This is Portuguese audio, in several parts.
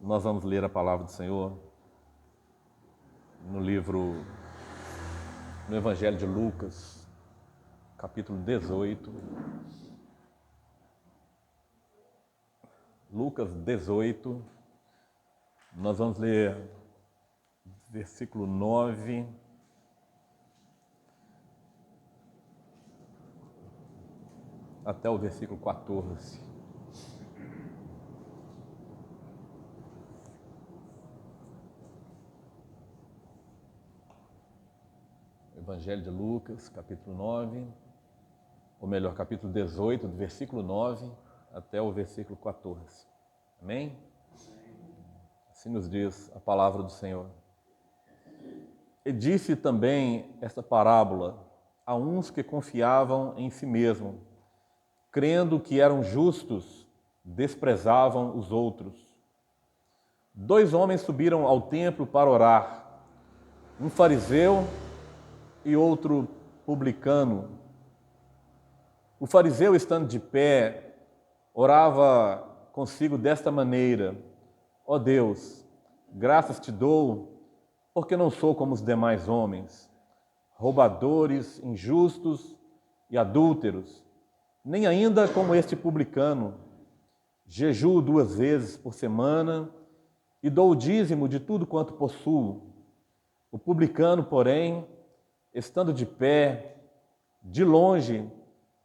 Nós vamos ler a palavra do Senhor no Evangelho de Lucas, capítulo 18. Lucas 18, nós vamos ler versículo 9 até o versículo 14. Evangelho de Lucas, capítulo 9, ou melhor, capítulo 18, do versículo 9 até o versículo 14. Amém? Assim nos diz a palavra do Senhor. E disse também esta parábola a uns que confiavam em si mesmo, crendo que eram justos, desprezavam os outros. 2 homens subiram ao templo para orar, um fariseu e outro publicano. O fariseu, estando de pé, orava consigo desta maneira: ó Deus, graças te dou, porque não sou como os demais homens, roubadores, injustos e adúlteros, nem ainda como este publicano. Jejuo 2 vezes por semana e dou o dízimo de tudo quanto possuo. O publicano, porém, estando de pé, de longe,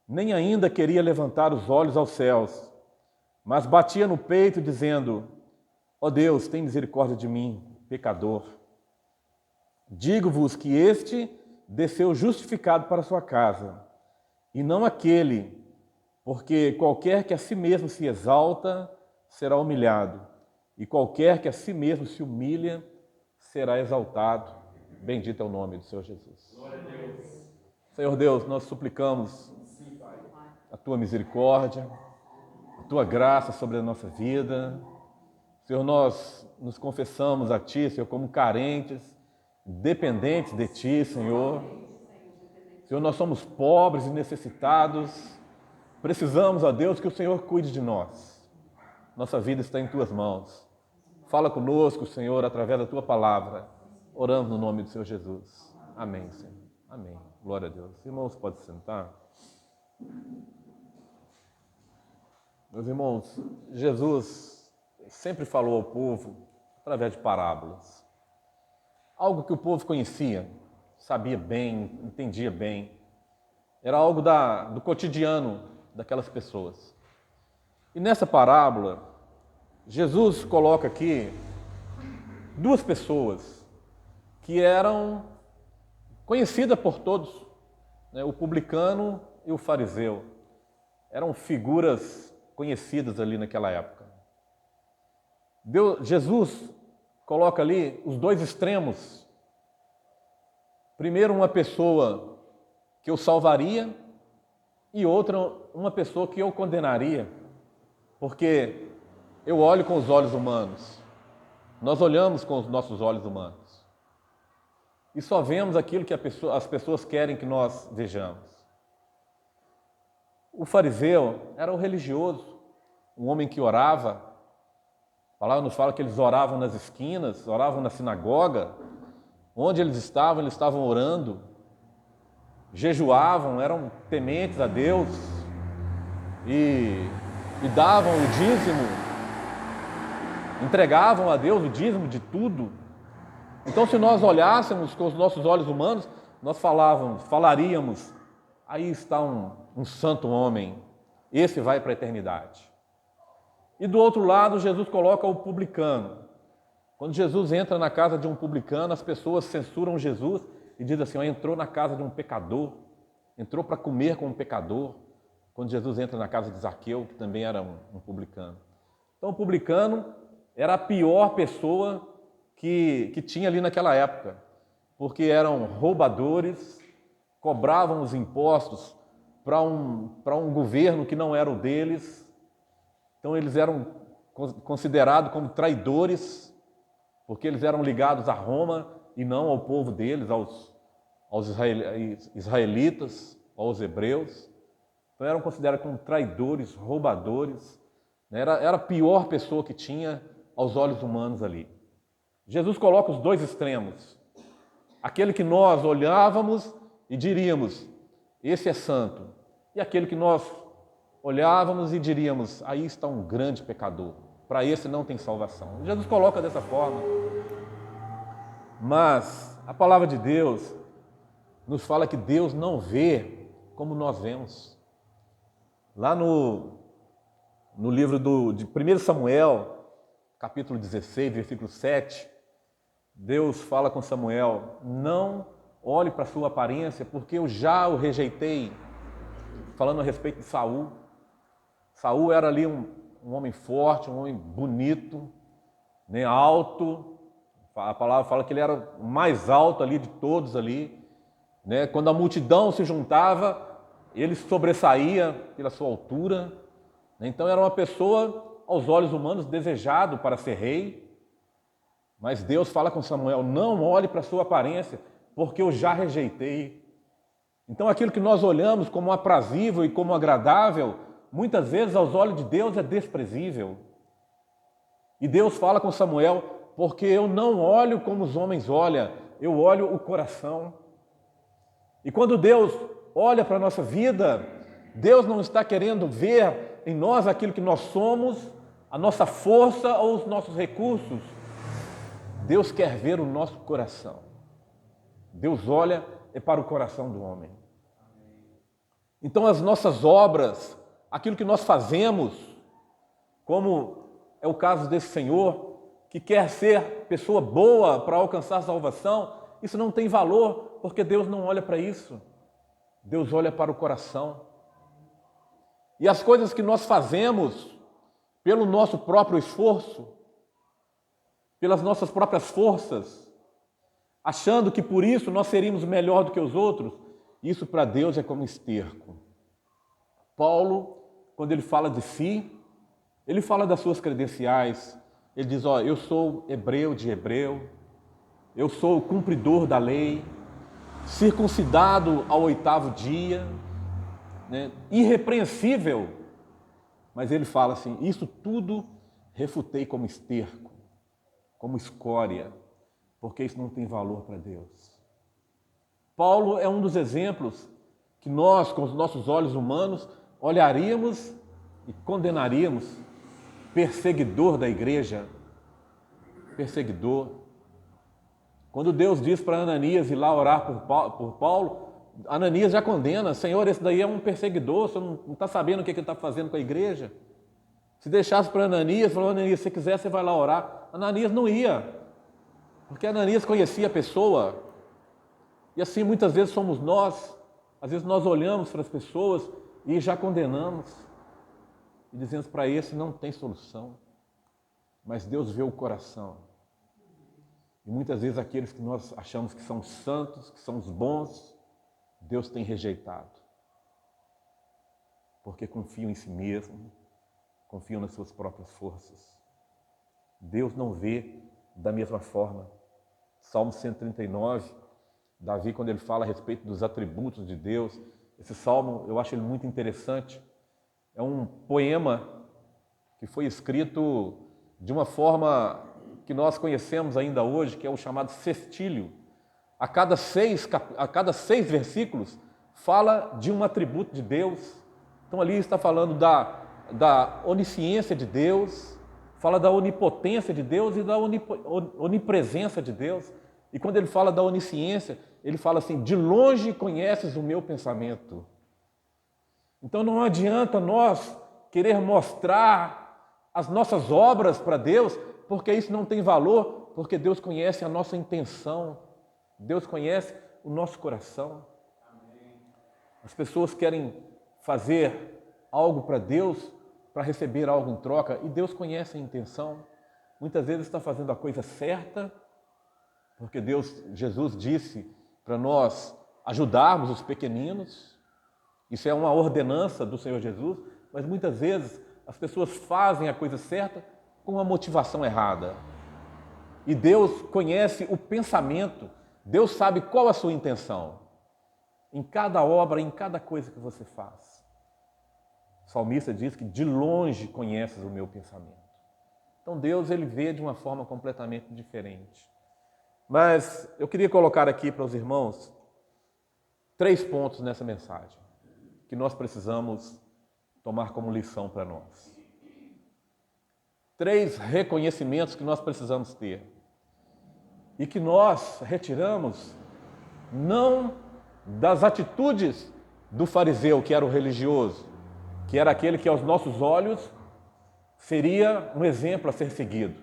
nem ainda queria levantar os olhos aos céus, mas batia no peito, dizendo: ó Deus, tem misericórdia de mim, pecador. Digo-vos que este desceu justificado para sua casa, e não aquele, porque qualquer que a si mesmo se exalta, será humilhado, e qualquer que a si mesmo se humilha, será exaltado. Bendito é o nome do Senhor Jesus. Glória a Deus. Senhor Deus, nós suplicamos a Tua misericórdia, a Tua graça sobre a nossa vida. Senhor, nós nos confessamos a Ti, Senhor, como carentes, dependentes de Ti, Senhor. Senhor, nós somos pobres e necessitados. Precisamos, ó Deus, que o Senhor cuide de nós. Nossa vida está em Tuas mãos. Fala conosco, Senhor, através da Tua palavra. Oramos no nome do Senhor Jesus. Amém, Senhor. Amém. Glória a Deus. Irmãos, pode sentar. Meus irmãos, Jesus sempre falou ao povo através de parábolas. Algo que o povo conhecia, sabia bem, entendia bem. Era algo do cotidiano daquelas pessoas. E nessa parábola, Jesus coloca aqui 2 pessoas que eram conhecidas por todos, né? O publicano e o fariseu. Eram figuras conhecidas ali naquela época. Jesus coloca ali os 2 extremos. Primeiro, uma pessoa que eu salvaria e outra, uma pessoa que eu condenaria, porque eu olho com os olhos humanos. Nós olhamos com os nossos olhos humanos. E só vemos aquilo que as pessoas querem que nós vejamos. O fariseu era o religioso, um homem que orava. A palavra nos fala que eles oravam nas esquinas, oravam na sinagoga. Onde eles estavam orando, jejuavam, eram tementes a Deus e davam o dízimo, entregavam a Deus o dízimo de tudo. Então, se nós olhássemos com os nossos olhos humanos, nós falaríamos: aí está um santo homem, esse vai para a eternidade. E do outro lado, Jesus coloca o publicano. Quando Jesus entra na casa de um publicano, as pessoas censuram Jesus e dizem assim: entrou na casa de um pecador, entrou para comer com um pecador. Quando Jesus entra na casa de Zaqueu, que também era um publicano. Então, o publicano era a pior pessoa que tinha ali naquela época, porque eram roubadores, cobravam os impostos para um governo que não era o deles. Então eles eram considerados como traidores, porque eles eram ligados a Roma e não ao povo deles, aos israelitas, aos hebreus. Então eram considerados como traidores, roubadores. Era a pior pessoa que tinha aos olhos humanos ali. Jesus coloca os dois extremos. Aquele que nós olhávamos e diríamos, esse é santo. E aquele que nós olhávamos e diríamos, aí está um grande pecador. Para esse não tem salvação. Jesus coloca dessa forma. Mas a palavra de Deus nos fala que Deus não vê como nós vemos. Lá no livro de 1 Samuel, capítulo 16, versículo 7, Deus fala com Samuel, não olhe para a sua aparência, porque eu já o rejeitei. Falando a respeito de Saul. Saul era ali um homem forte, um homem bonito, né, alto. A palavra fala que ele era o mais alto ali de todos ali. Né? Quando a multidão se juntava, ele sobressaía pela sua altura. Então era uma pessoa, aos olhos humanos, desejado para ser rei. Mas Deus fala com Samuel, não olhe para a sua aparência, porque eu já rejeitei. Então aquilo que nós olhamos como aprazível e como agradável, muitas vezes aos olhos de Deus é desprezível. E Deus fala com Samuel, porque eu não olho como os homens olham, eu olho o coração. E quando Deus olha para a nossa vida, Deus não está querendo ver em nós aquilo que nós somos, a nossa força ou os nossos recursos. Deus quer ver o nosso coração. Deus olha para o coração do homem. Então as nossas obras, aquilo que nós fazemos, como é o caso desse senhor, que quer ser pessoa boa para alcançar a salvação, isso não tem valor, porque Deus não olha para isso. Deus olha para o coração. E as coisas que nós fazemos pelo nosso próprio esforço, pelas nossas próprias forças, achando que por isso nós seríamos melhor do que os outros, isso para Deus é como esterco. Paulo, quando ele fala de si, ele fala das suas credenciais. Ele diz, eu sou hebreu de hebreu, eu sou o cumpridor da lei, circuncidado ao 8º dia, né? Irrepreensível. Mas ele fala assim, isso tudo refutei como esterco, como escória, porque isso não tem valor para Deus. Paulo é um dos exemplos que nós, com os nossos olhos humanos, olharíamos e condenaríamos. Perseguidor da igreja, perseguidor. Quando Deus diz para Ananias ir lá orar por Paulo, Ananias já condena, Senhor, esse daí é um perseguidor, você não está sabendo o que ele está fazendo com a igreja. Se deixasse para Ananias, falou, Ananias, se quiser você vai lá orar. Ananias não ia, porque Ananias conhecia a pessoa. E assim muitas vezes somos nós, às vezes nós olhamos para as pessoas e já condenamos. E dizemos para esse não tem solução. Mas Deus vê o coração. E muitas vezes aqueles que nós achamos que são santos, que são os bons, Deus tem rejeitado. Porque confiam em si mesmo, confiam nas suas próprias forças. Deus não vê da mesma forma. Salmo 139, Davi, quando ele fala a respeito dos atributos de Deus, esse salmo eu acho ele muito interessante. É um poema que foi escrito de uma forma que nós conhecemos ainda hoje, que é o chamado sextílio. A cada seis versículos fala de um atributo de Deus. Então ali está falando da onisciência de Deus, fala da onipotência de Deus e da onipresença de Deus. E quando ele fala da onisciência, ele fala assim, de longe conheces o meu pensamento. Então não adianta nós querer mostrar as nossas obras para Deus, porque isso não tem valor, porque Deus conhece a nossa intenção, Deus conhece o nosso coração. As pessoas querem fazer algo para Deus, para receber algo em troca, e Deus conhece a intenção. Muitas vezes está fazendo a coisa certa, porque Jesus disse para nós ajudarmos os pequeninos. Isso é uma ordenança do Senhor Jesus, mas muitas vezes as pessoas fazem a coisa certa com uma motivação errada. E Deus conhece o pensamento, Deus sabe qual a sua intenção em cada obra, em cada coisa que você faz. O salmista diz que de longe conheces o meu pensamento. Então Deus, ele vê de uma forma completamente diferente. Mas eu queria colocar aqui para os irmãos 3 pontos nessa mensagem que nós precisamos tomar como lição para nós. 3 reconhecimentos que nós precisamos ter e que nós retiramos não das atitudes do fariseu, que era o religioso, que era aquele que aos nossos olhos seria um exemplo a ser seguido.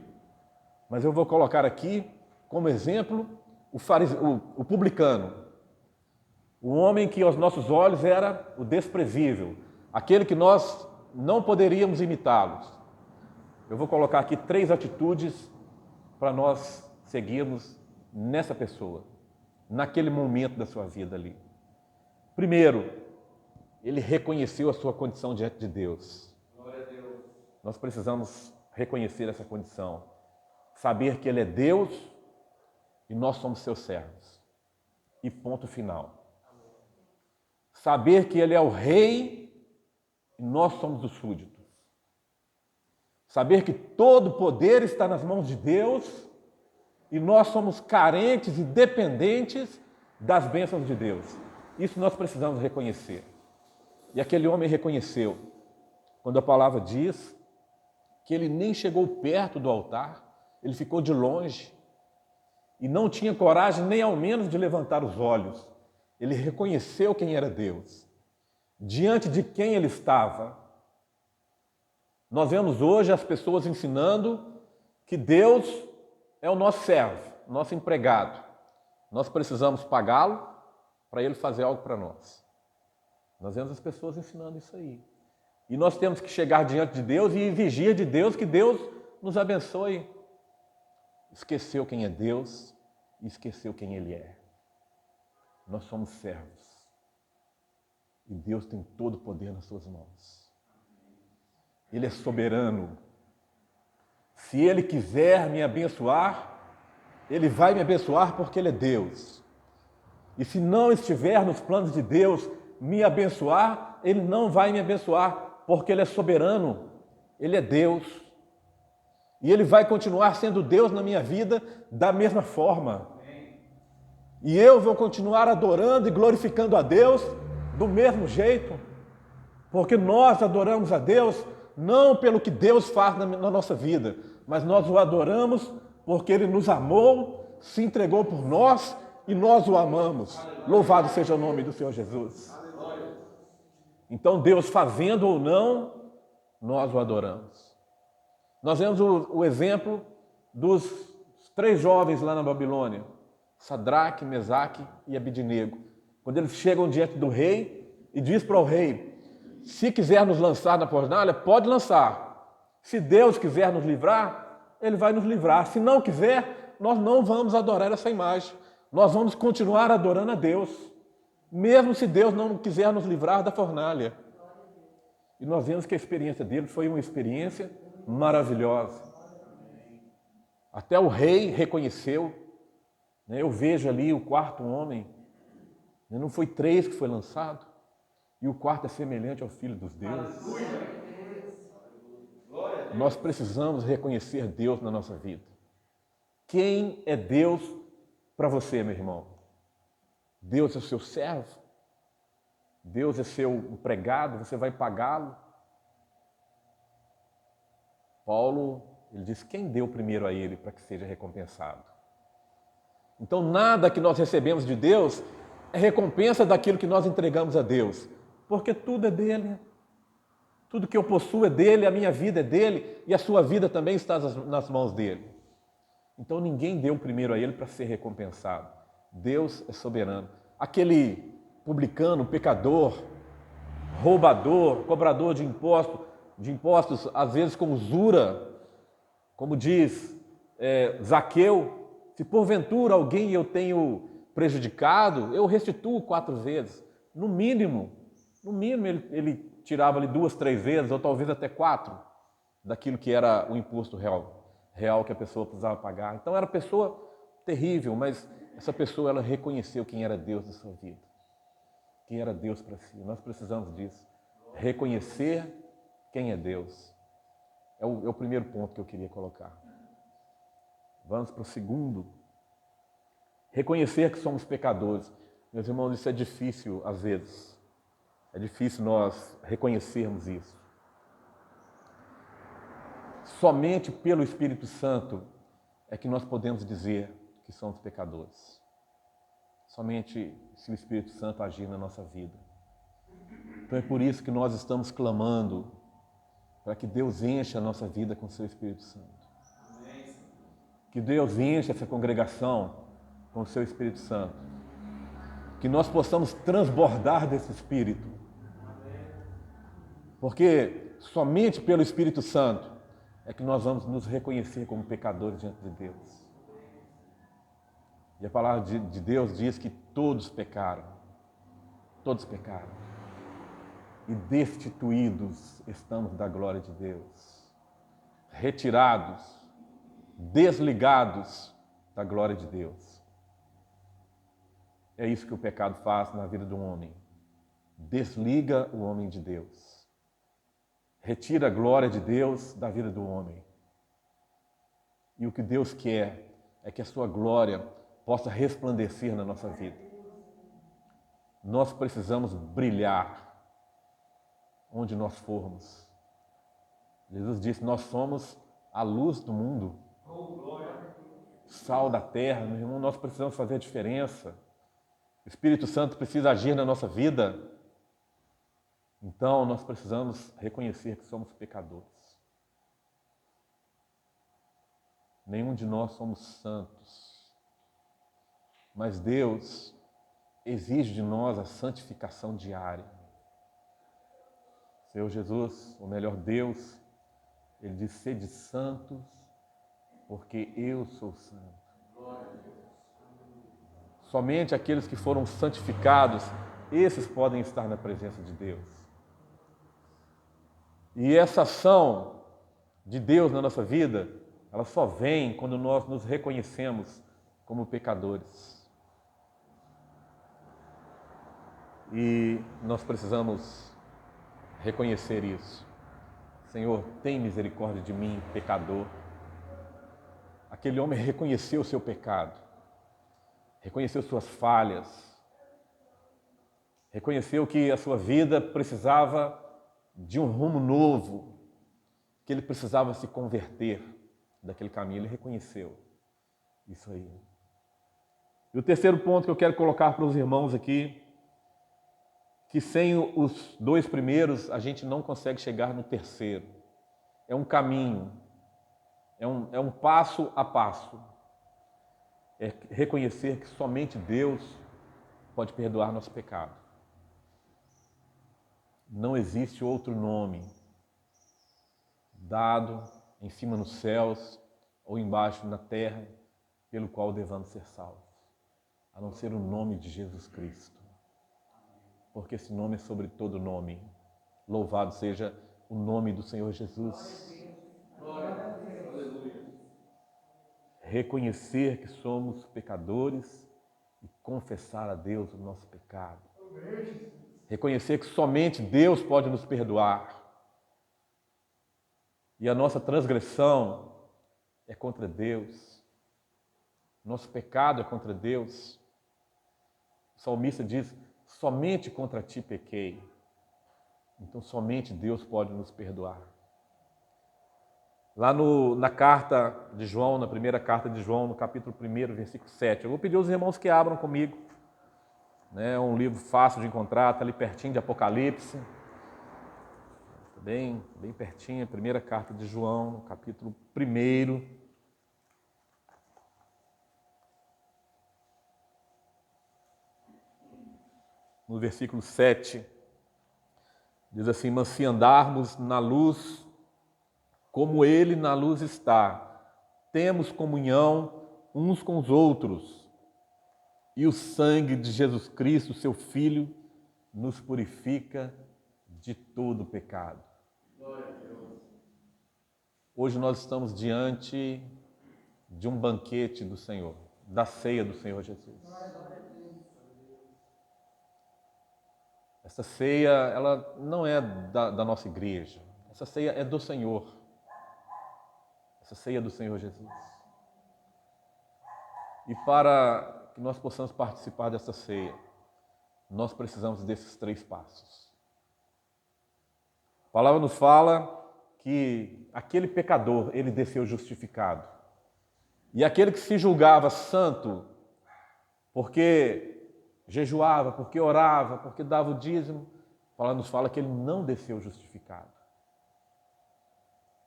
Mas eu vou colocar aqui como exemplo o publicano, o homem que aos nossos olhos era o desprezível, aquele que nós não poderíamos imitá-los. Eu vou colocar aqui 3 atitudes para nós seguirmos nessa pessoa, naquele momento da sua vida ali. Primeiro, ele reconheceu a sua condição diante de Deus. Glória a Deus. Nós precisamos reconhecer essa condição, saber que ele é Deus e nós somos seus servos. E ponto final. Saber que ele é o rei e nós somos os súditos. Saber que todo o poder está nas mãos de Deus e nós somos carentes e dependentes das bênçãos de Deus. Isso nós precisamos reconhecer. E aquele homem reconheceu, quando a palavra diz que ele nem chegou perto do altar, ele ficou de longe e não tinha coragem nem ao menos de levantar os olhos. Ele reconheceu quem era Deus, diante de quem ele estava. Nós vemos hoje as pessoas ensinando que Deus é o nosso servo, nosso empregado. Nós precisamos pagá-lo para ele fazer algo para nós. Nós vemos as pessoas ensinando isso aí. E nós temos que chegar diante de Deus e exigir de Deus que Deus nos abençoe. Esqueceu quem é Deus e esqueceu quem Ele é. Nós somos servos. E Deus tem todo o poder nas suas mãos. Ele é soberano. Se Ele quiser me abençoar, Ele vai me abençoar porque Ele é Deus. E se não estiver nos planos de Deus me abençoar, Ele não vai me abençoar porque Ele é soberano. Ele é Deus. E Ele vai continuar sendo Deus na minha vida da mesma forma. E eu vou continuar adorando e glorificando a Deus do mesmo jeito. Porque nós adoramos a Deus não pelo que Deus faz na nossa vida, mas nós o adoramos porque Ele nos amou, se entregou por nós e nós o amamos. Louvado seja o nome do Senhor Jesus. Então Deus fazendo ou não, nós o adoramos. Nós vemos o exemplo dos 3 jovens lá na Babilônia, Sadraque, Mesaque e Abidnego. Quando eles chegam diante do rei e diz para o rei: se quiser nos lançar na fornalha, pode lançar. Se Deus quiser nos livrar, Ele vai nos livrar. Se não quiser, nós não vamos adorar essa imagem. Nós vamos continuar adorando a Deus, mesmo se Deus não quiser nos livrar da fornalha. E nós vemos que a experiência dele foi uma experiência maravilhosa. Até o rei reconheceu. Eu vejo ali o 4º homem. Não foi 3 que foi lançado. E o 4º é semelhante ao Filho dos deuses. Nós precisamos reconhecer Deus na nossa vida. Quem é Deus para você, meu irmão? Deus é o seu servo? Deus é seu empregado? Você vai pagá-lo? Paulo, ele diz: quem deu primeiro a ele para que seja recompensado? Então, nada que nós recebemos de Deus é recompensa daquilo que nós entregamos a Deus, porque tudo é dele. Tudo que eu possuo é dele, a minha vida é dele e a sua vida também está nas mãos dele. Então, ninguém deu primeiro a ele para ser recompensado. Deus é soberano. Aquele publicano, pecador, roubador, cobrador de impostos, às vezes com usura, como diz Zaqueu: se porventura alguém eu tenho prejudicado, eu restituo 4 vezes. No mínimo ele tirava ali 2, 3 vezes, ou talvez até 4, daquilo que era o imposto real que a pessoa precisava pagar. Então era uma pessoa terrível, mas essa pessoa, ela reconheceu quem era Deus na sua vida, quem era Deus para si. Nós precisamos disso, reconhecer quem é Deus. É o primeiro ponto que eu queria colocar. Vamos para o segundo. Reconhecer que somos pecadores. Meus irmãos, isso é difícil às vezes. É difícil nós reconhecermos isso. Somente pelo Espírito Santo é que nós podemos dizer que somos pecadores. Somente se o Espírito Santo agir na nossa vida. Então é por isso que nós estamos clamando para que Deus encha a nossa vida com o seu Espírito Santo. Que Deus encha essa congregação com o seu Espírito Santo. Que nós possamos transbordar desse Espírito. Porque somente pelo Espírito Santo é que nós vamos nos reconhecer como pecadores diante de Deus. E a palavra de Deus diz que todos pecaram. Todos pecaram. E destituídos estamos da glória de Deus. Retirados, desligados da glória de Deus. É isso que o pecado faz na vida do homem. Desliga o homem de Deus. Retira a glória de Deus da vida do homem. E o que Deus quer é que a sua glória possa resplandecer na nossa vida. Nós precisamos brilhar onde nós formos. Jesus disse, nós somos a luz do mundo. Sal da terra, meu irmão, nós precisamos fazer a diferença. O Espírito Santo precisa agir na nossa vida. Então, nós precisamos reconhecer que somos pecadores. Nenhum de nós somos santos. Mas Deus exige de nós a santificação diária. Senhor Jesus, ou melhor, Deus, Ele diz, sede santos, porque eu sou santo. Somente aqueles que foram santificados, esses podem estar na presença de Deus. E essa ação de Deus na nossa vida, ela só vem quando nós nos reconhecemos como pecadores. E nós precisamos reconhecer isso. Senhor, tem misericórdia de mim, pecador. Aquele homem reconheceu o seu pecado, reconheceu suas falhas, reconheceu que a sua vida precisava de um rumo novo, que ele precisava se converter daquele caminho. Ele reconheceu isso aí. E o terceiro ponto que eu quero colocar para os irmãos aqui, que sem os dois primeiros a gente não consegue chegar no terceiro. É um caminho, é um passo a passo. É reconhecer que somente Deus pode perdoar nosso pecado. Não existe outro nome dado em cima nos céus ou embaixo na terra pelo qual devamos ser salvos, a não ser o nome de Jesus Cristo. Porque esse nome é sobre todo nome. Louvado seja o nome do Senhor Jesus. Reconhecer que somos pecadores e confessar a Deus o nosso pecado. Reconhecer que somente Deus pode nos perdoar. E a nossa transgressão é contra Deus. Nosso pecado é contra Deus. O salmista diz, somente contra ti pequei. Então somente Deus pode nos perdoar. Lá na carta de João, na primeira carta de João, no capítulo 1, versículo 7. Eu vou pedir aos irmãos que abram comigo. É um livro fácil de encontrar, está ali pertinho de Apocalipse. Está bem pertinho, a primeira carta de João, no capítulo 1. No versículo 7, diz assim, mas se andarmos na luz, como Ele na luz está, temos comunhão uns com os outros, e o sangue de Jesus Cristo, seu Filho, nos purifica de todo pecado. Hoje nós estamos diante de um banquete do Senhor, da ceia do Senhor Jesus. Essa ceia, ela não é da nossa igreja. Essa ceia é do Senhor. essa ceia do Senhor Jesus. E para que nós possamos participar dessa ceia, nós precisamos desses 3 passos. A palavra nos fala que aquele pecador, ele desceu justificado. E aquele que se julgava santo, porque jejuava, porque orava, porque dava o dízimo, a palavra nos fala que ele não desceu justificado.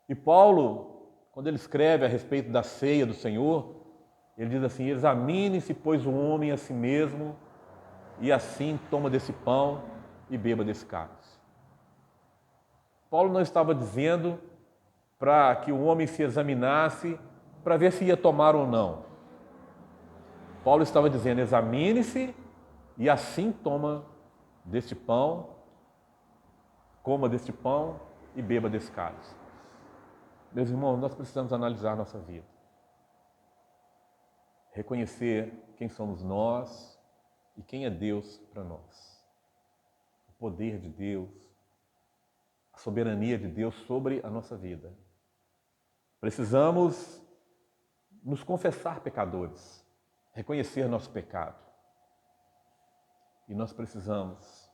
E Paulo, quando ele escreve a respeito da ceia do Senhor, ele diz assim: examine-se, pois, o homem a si mesmo, e assim toma desse pão e beba desse cálice. Paulo não estava dizendo para que o homem se examinasse para ver se ia tomar ou não. Paulo estava dizendo: examine-se e assim toma deste pão, coma deste pão e beba desse cálice. Meus irmãos, nós precisamos analisar nossa vida. Reconhecer quem somos nós e quem é Deus para nós. O poder de Deus, a soberania de Deus sobre a nossa vida. Precisamos nos confessar pecadores, reconhecer nosso pecado. E nós precisamos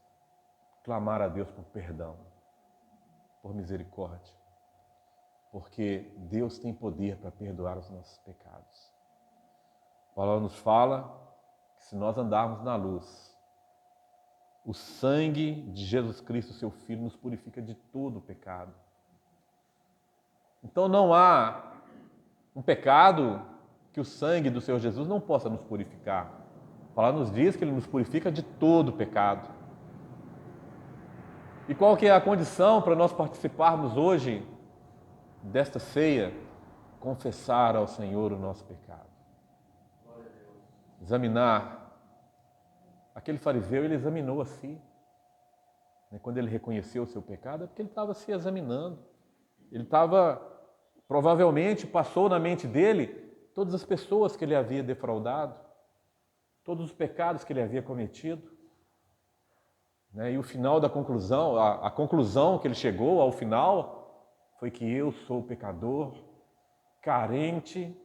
clamar a Deus por perdão, por misericórdia, porque Deus tem poder para perdoar os nossos pecados. A palavra nos fala que se nós andarmos na luz, o sangue de Jesus Cristo, seu Filho, nos purifica de todo o pecado. Então não há um pecado que o sangue do Senhor Jesus não possa nos purificar. A palavra nos diz que Ele nos purifica de todo o pecado. E qual que é a condição para nós participarmos hoje desta ceia? Confessar ao Senhor o nosso pecado. Examinar. Aquele fariseu, ele examinou a si. Quando ele reconheceu o seu pecado, é porque ele estava se examinando. Ele estava, provavelmente, passou na mente dele todas as pessoas que ele havia defraudado, todos os pecados que ele havia cometido. E o final da conclusão, a conclusão que ele chegou ao final, foi que eu sou pecador, carente,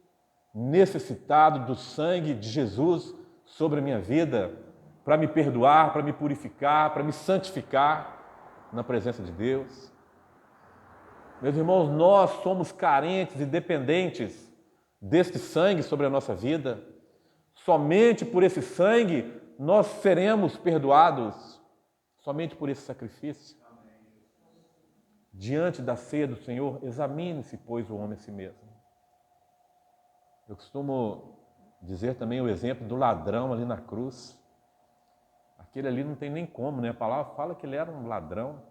necessitado do sangue de Jesus sobre a minha vida, para me perdoar, para me purificar, para me santificar na presença de Deus. Meus irmãos, nós somos carentes e dependentes deste sangue sobre a nossa vida. Somente por esse sangue nós seremos perdoados. Somente por esse sacrifício. Diante da ceia do Senhor, examine-se, pois, o homem a si mesmo. Eu costumo dizer também o exemplo do ladrão ali na cruz. Aquele ali não tem nem como, A palavra fala que ele era um ladrão.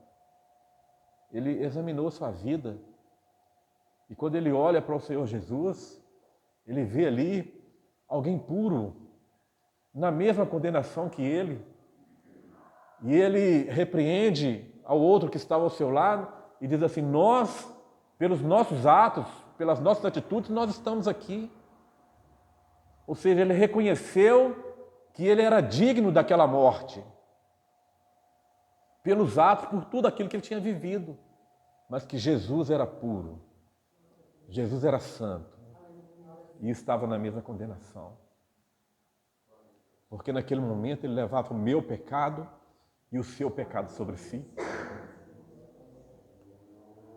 Ele examinou sua vida. E quando ele olha para o Senhor Jesus, ele vê ali alguém puro, na mesma condenação que ele. E ele repreende ao outro que estava ao seu lado e diz assim: nós, pelos nossos atos, pelas nossas atitudes, nós estamos aqui. Ou seja, ele reconheceu que ele era digno daquela morte, pelos atos, por tudo aquilo que ele tinha vivido, mas que Jesus era puro, Jesus era santo e estava na mesma condenação. Porque naquele momento ele levava o meu pecado e o seu pecado sobre si.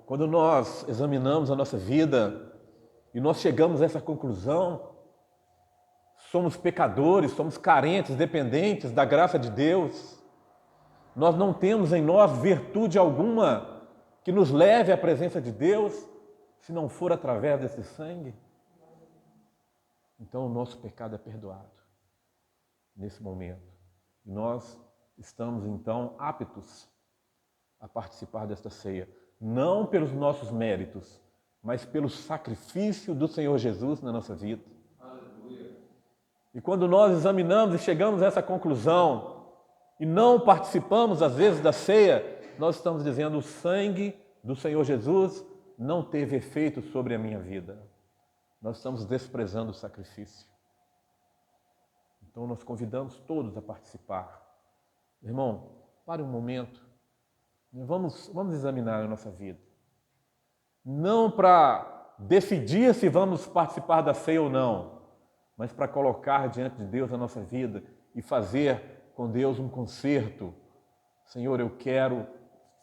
Quando nós examinamos a nossa vida e nós chegamos a essa conclusão, somos pecadores, somos carentes, dependentes da graça de Deus. Nós não temos em nós virtude alguma que nos leve à presença de Deus, se não for através desse sangue. Então o nosso pecado é perdoado nesse momento. E nós estamos então aptos a participar desta ceia, não pelos nossos méritos, mas pelo sacrifício do Senhor Jesus na nossa vida. E quando nós examinamos e chegamos a essa conclusão e não participamos, às vezes, da ceia, nós estamos dizendo: o sangue do Senhor Jesus não teve efeito sobre a minha vida. Nós estamos desprezando o sacrifício. Então, nós convidamos todos a participar. Irmão, pare um momento. Vamos examinar a nossa vida. Não para decidir se vamos participar da ceia ou não, mas para colocar diante de Deus a nossa vida e fazer com Deus um concerto. Senhor, eu quero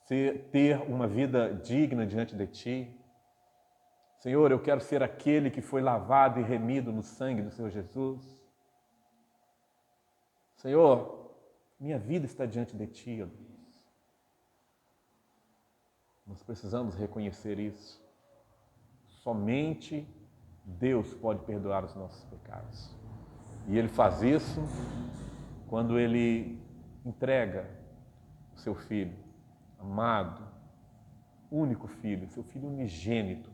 ter uma vida digna diante de Ti. Senhor, eu quero ser aquele que foi lavado e remido no sangue do Senhor Jesus. Senhor, minha vida está diante de Ti, ó Deus. Nós precisamos reconhecer isso. Somente Deus pode perdoar os nossos pecados. E Ele faz isso quando Ele entrega o Seu Filho amado, único Filho, Seu Filho unigênito,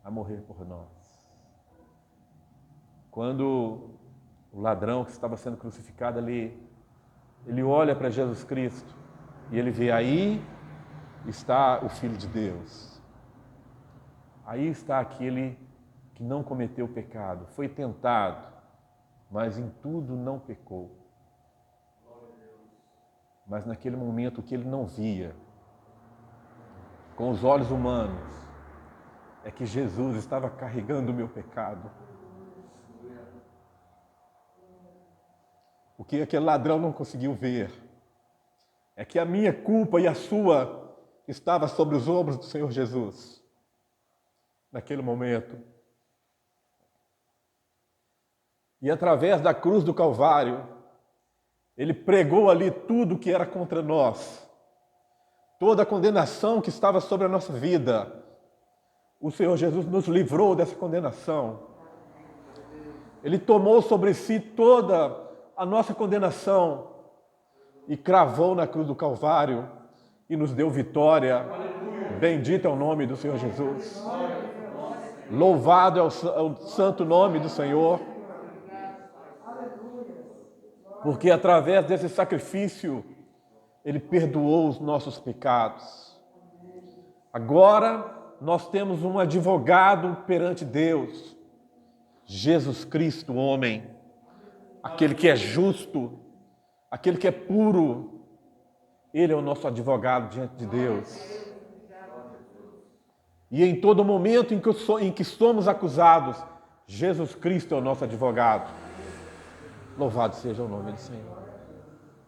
a morrer por nós. Quando o ladrão que estava sendo crucificado ali, ele olha para Jesus Cristo e ele vê: aí está o Filho de Deus. Aí está aquele que não cometeu pecado, foi tentado, mas em tudo não pecou. Mas naquele momento que ele não via, com os olhos humanos, é que Jesus estava carregando o meu pecado. O que aquele ladrão não conseguiu ver é que a minha culpa e a sua estava sobre os ombros do Senhor Jesus. Naquele momento. E através da cruz do Calvário, Ele pregou ali tudo que era contra nós. Toda a condenação que estava sobre a nossa vida. O Senhor Jesus nos livrou dessa condenação. Ele tomou sobre si toda a nossa condenação e cravou na cruz do Calvário e nos deu vitória. Bendito é o nome do Senhor Jesus. Louvado é o santo nome do Senhor. Porque através desse sacrifício, Ele perdoou os nossos pecados. Agora, nós temos um advogado perante Deus, Jesus Cristo, homem, aquele que é justo, aquele que é puro. Ele é o nosso advogado diante de Deus. E em todo momento em que somos acusados, Jesus Cristo é o nosso advogado. Louvado seja o nome do Senhor.